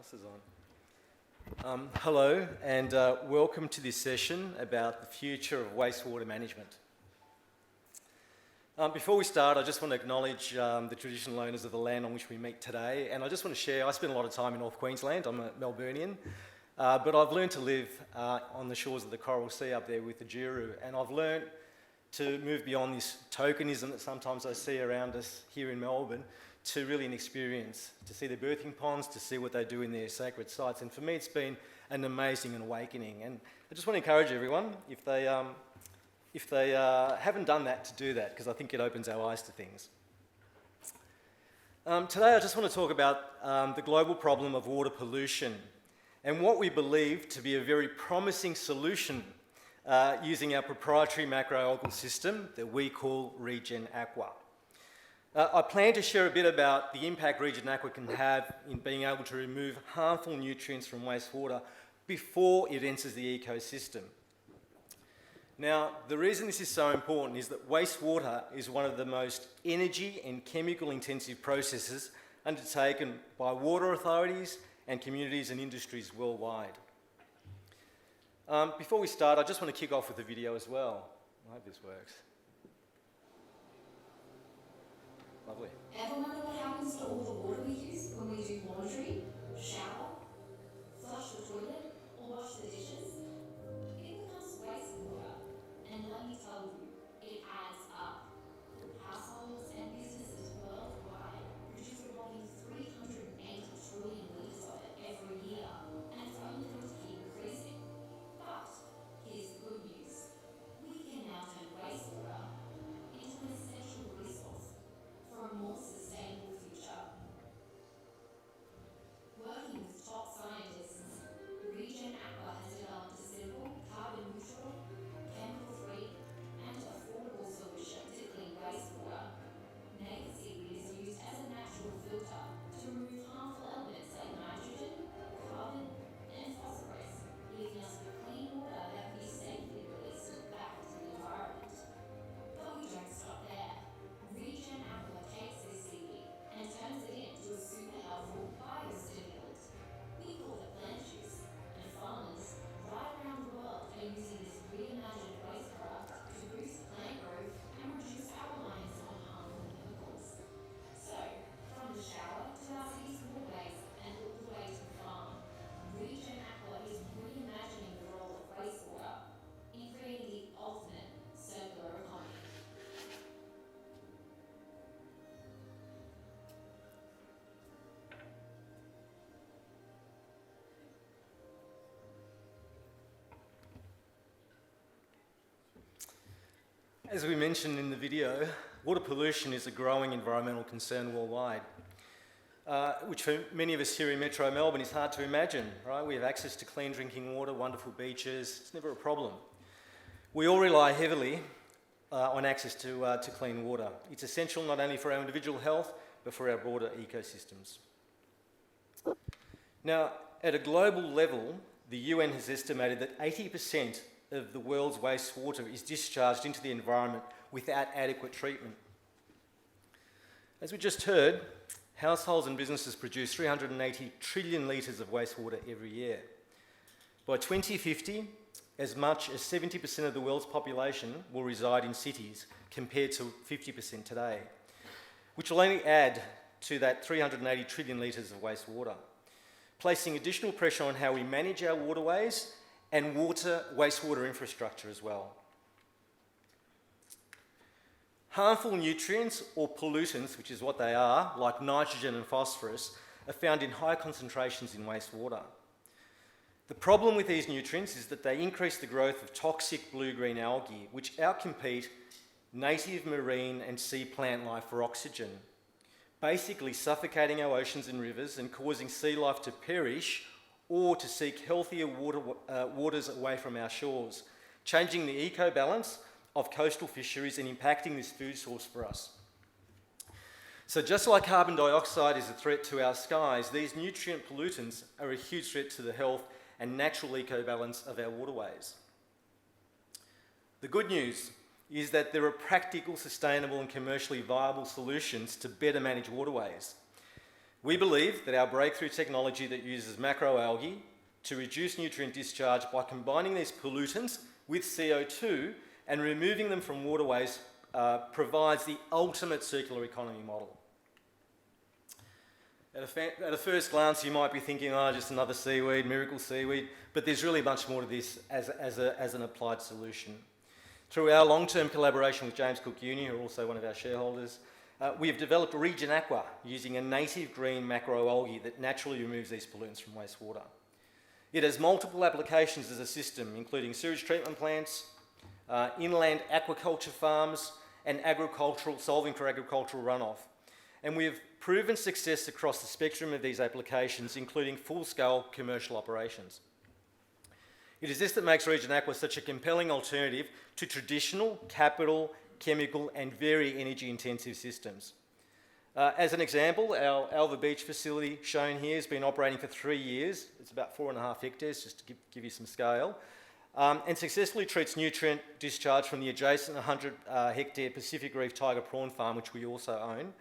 glasses on. Hello and welcome to this session about the future of wastewater management. Before we start, I just want to acknowledge the traditional owners of the land on which we meet today, and I just want to share, I spend a lot of time in North Queensland. I'm a Melburnian, but I've learned to live on the shores of the Coral Sea up there with the Juru, and I've learned to move beyond this tokenism that sometimes I see around us here in Melbourne to really an experience, to see the birthing ponds, to see what they do in their sacred sites. And for me, it's been an amazing awakening. And I just want to encourage everyone, if they haven't done that, to do that, because I think it opens our eyes to things. Today, I just want to talk about the global problem of water pollution and what we believe to be a very promising solution using our proprietary macroalgal system that we call RegenAqua. I plan to share a bit about the impact RegenAqua can have in being able to remove harmful nutrients from wastewater before it enters the ecosystem. Now, the reason this is so important is that wastewater is one of the most energy and chemical intensive processes undertaken by water authorities and communities and industries worldwide. Before we start, I just want to kick off with a video as well. I hope this works. Lovely. Ever wonder what happens to all the water we use when we do laundry, shower, flush the toilet, or wash the dishes? It becomes wastewater, and let me tell you, it adds up. Households and businesses worldwide produce a whopping 380 trillion litres of it every year, and it's only going to keep increasing. But here's the good news. We can now turn wastewater into an essential resource for a more sustainable future. Working with top scientists, RegenAqua has developed a simple, carbon-neutral, chemical-free, and affordable solution to clean wastewater. Native seaweed is used as a natural filter to remove harmful elements like nitrogen, carbon, and phosphorus, leaving us with clean water that can be safely released back into the environment. But we don't stop there. RegenAqua takes this seaweed and turns it into a super helpful biostimulant. We call it plant juice, and farmers right around the world are using this reimagined waste product to boost plant growth and reduce our reliance on harmful chemicals. So, from the shower to our city's waterways and all the way to the farm, RegenAqua is reimagining the role of wastewater in creating the ultimate circular economy. As we mentioned in the video, water pollution is a growing environmental concern worldwide, which for many of us here in Metro Melbourne is hard to imagine, right? We have access to clean drinking water, wonderful beaches, it's never a problem. We all rely heavily on access to clean water. It's essential not only for our individual health, but for our broader ecosystems. Now, at a global level, the UN has estimated that 80% of the world's wastewater is discharged into the environment without adequate treatment. As we just heard, households and businesses produce 380 trillion litres of wastewater every year. By 2050, as much as 70% of the world's population will reside in cities compared to 50% today, which will only add to that 380 trillion litres of wastewater, placing additional pressure on how we manage our waterways and wastewater infrastructure as well. Harmful nutrients or pollutants, which is what they are, like nitrogen and phosphorus, are found in high concentrations in wastewater. The problem with these nutrients is that they increase the growth of toxic blue-green algae, which outcompete native marine and sea plant life for oxygen, basically suffocating our oceans and rivers and causing sea life to perish or to seek healthier waters away from our shores, changing the eco-balance of coastal fisheries and impacting this food source for us. So just like carbon dioxide is a threat to our skies, these nutrient pollutants are a huge threat to the health and natural eco-balance of our waterways. The good news is that there are practical, sustainable and commercially viable solutions to better manage waterways. We believe that our breakthrough technology that uses macroalgae to reduce nutrient discharge by combining these pollutants with CO2 and removing them from waterways provides the ultimate circular economy model. At a first glance, you might be thinking, oh, just another seaweed, miracle seaweed, but there's really much more to this as an applied solution. Through our long-term collaboration with James Cook Uni, who are also one of our shareholders, we have developed RegenAqua using a native green macroalgae that naturally removes these pollutants from wastewater. It has multiple applications as a system, including sewage treatment plants, inland aquaculture farms, and solving for agricultural runoff. And we have proven success across the spectrum of these applications, including full-scale commercial operations. It is this that makes RegenAqua such a compelling alternative to traditional capital, chemical, and very energy-intensive systems. As an example, our Alva Beach facility shown here has been operating for 3 years. It's about 4.5 hectares, just to give you some scale, and successfully treats nutrient discharge from the adjacent 100-hectare Pacific Reef Tiger Prawn Farm, which we also own.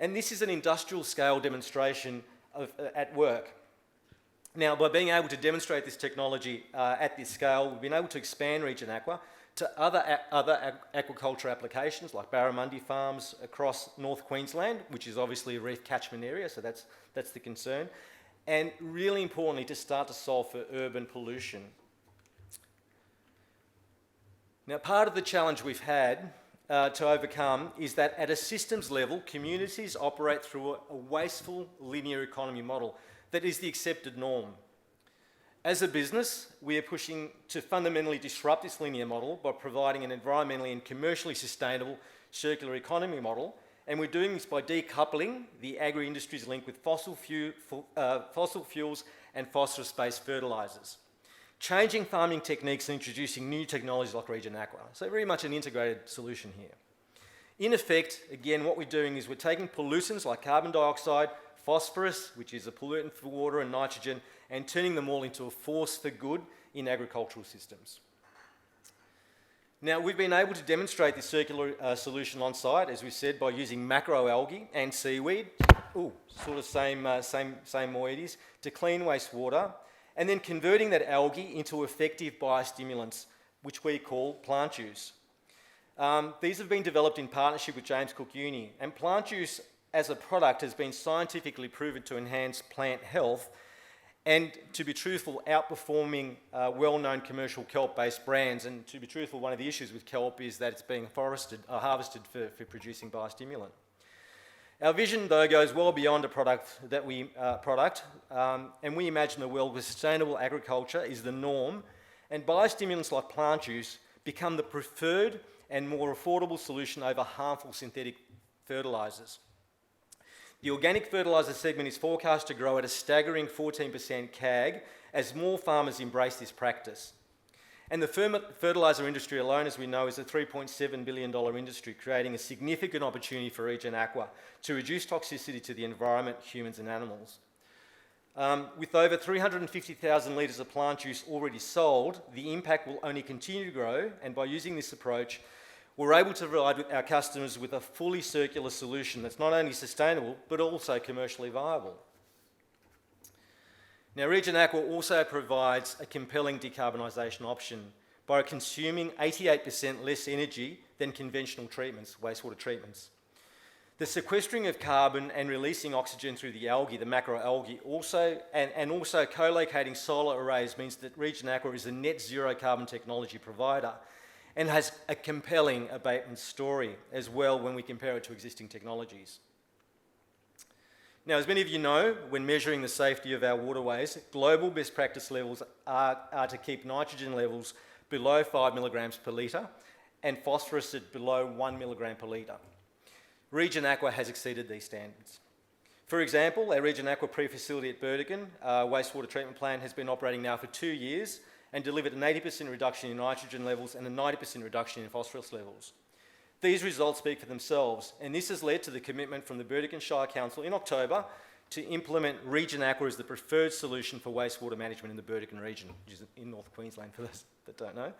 And this is an industrial scale demonstration at work. Now, by being able to demonstrate this technology at this scale, we've been able to expand RegenAqua to other aquaculture applications like barramundi farms across North Queensland, which is obviously a reef catchment area, so that's the concern. And really importantly, to start to solve for urban pollution. Now, part of the challenge we've had to overcome is that at a systems level, communities operate through a wasteful linear economy model that is the accepted norm. As a business, we are pushing to fundamentally disrupt this linear model by providing an environmentally and commercially sustainable circular economy model, and we're doing this by decoupling the agri-industry's link with fossil fuels and phosphorus-based fertilisers, changing farming techniques and introducing new technologies like RegenAqua. So very much an integrated solution here. In effect, again, what we're doing is we're taking pollutants like carbon dioxide, phosphorus, which is a pollutant for water, and nitrogen, and turning them all into a force for good in agricultural systems. Now, we've been able to demonstrate this circular solution on site, as we said, by using macroalgae and seaweed, sort of same moieties, to clean wastewater, and then converting that algae into effective biostimulants, which we call plant juice. These have been developed in partnership with James Cook Uni, and plant juice as a product has been scientifically proven to enhance plant health and, to be truthful, outperforming well-known commercial kelp-based brands. And to be truthful, one of the issues with kelp is that it's being harvested for producing biostimulant. Our vision, though, goes well beyond a product, and we imagine a world where sustainable agriculture is the norm, and biostimulants like plant juice become the preferred and more affordable solution over harmful synthetic fertilisers. The organic fertiliser segment is forecast to grow at a staggering 14% CAG as more farmers embrace this practice. And the fertiliser industry alone, as we know, is a $3.7 billion industry, creating a significant opportunity for RegenAqua to reduce toxicity to the environment, humans and animals. With over 350,000 litres of plant juice already sold, the impact will only continue to grow, and by using this approach, we're able to provide our customers with a fully circular solution that's not only sustainable, but also commercially viable. Now, RegenAqua also provides a compelling decarbonisation option by consuming 88% less energy than conventional treatments, wastewater treatments. The sequestering of carbon and releasing oxygen through the algae, the macroalgae, also co-locating solar arrays means that RegenAqua is a net zero carbon technology provider and has a compelling abatement story as well when we compare it to existing technologies. Now, as many of you know, when measuring the safety of our waterways, global best practice levels are to keep nitrogen levels below 5 milligrams per litre and phosphorus at below 1 milligram per litre. RegenAqua has exceeded these standards. For example, our RegenAqua pre-facility at Burdekin wastewater treatment plant has been operating now for 2 years and delivered an 80% reduction in nitrogen levels and a 90% reduction in phosphorus levels. These results speak for themselves, and this has led to the commitment from the Burdekin Shire Council in October to implement RegenAqua as the preferred solution for wastewater management in the Burdekin region, which is in North Queensland for those that don't know.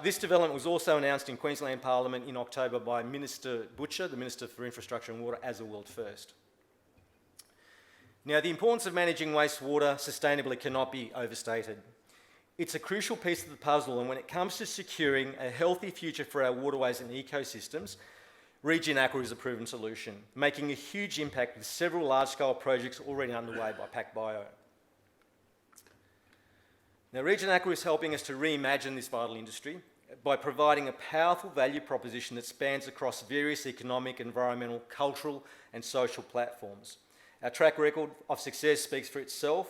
This development was also announced in Queensland Parliament in October by Minister Butcher, the Minister for Infrastructure and Water, as a world first. Now, the importance of managing wastewater sustainably cannot be overstated. It's a crucial piece of the puzzle, and when it comes to securing a healthy future for our waterways and ecosystems, RegenAqua is a proven solution, making a huge impact with several large-scale projects already underway by PacBio. Now, RegenAqua is helping us to reimagine this vital industry by providing a powerful value proposition that spans across various economic, environmental, cultural and social platforms. Our track record of success speaks for itself,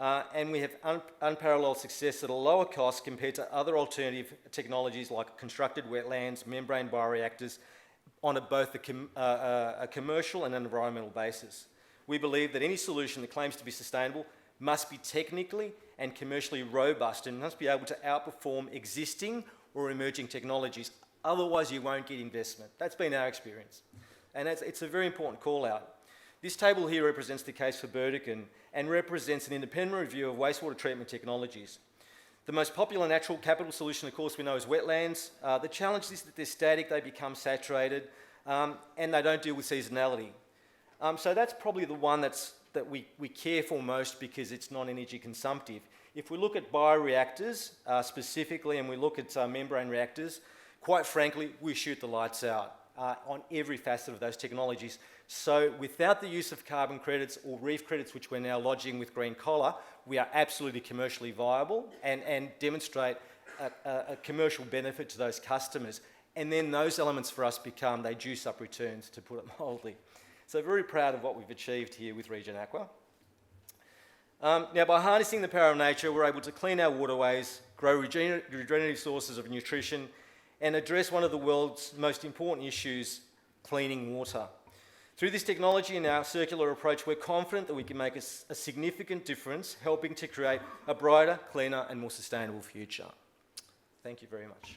and we have unparalleled success at a lower cost compared to other alternative technologies like constructed wetlands, membrane bioreactors, on both a commercial and an environmental basis. We believe that any solution that claims to be sustainable must be technically and commercially robust and must be able to outperform existing or emerging technologies. Otherwise, you won't get investment. That's been our experience. And it's a very important call out. This table here represents the case for Burdekin and represents an independent review of wastewater treatment technologies. The most popular natural capital solution, of course, we know is wetlands. The challenge is that they're static, they become saturated, and they don't deal with seasonality. So that's probably the one that we care for most because it's non-energy consumptive. If we look at bioreactors specifically and we look at membrane reactors, quite frankly, we shoot the lights out on every facet of those technologies. So without the use of carbon credits or reef credits, which we're now lodging with Green Collar, we are absolutely commercially viable and demonstrate a commercial benefit to those customers. And then those elements for us they juice up returns, to put it mildly. So very proud of what we've achieved here with RegenAqua. Now, by harnessing the power of nature, we're able to clean our waterways, grow regenerative sources of nutrition, and address one of the world's most important issues, cleaning water. Through this technology and our circular approach, we're confident that we can make a significant difference, helping to create a brighter, cleaner, and more sustainable future. Thank you very much.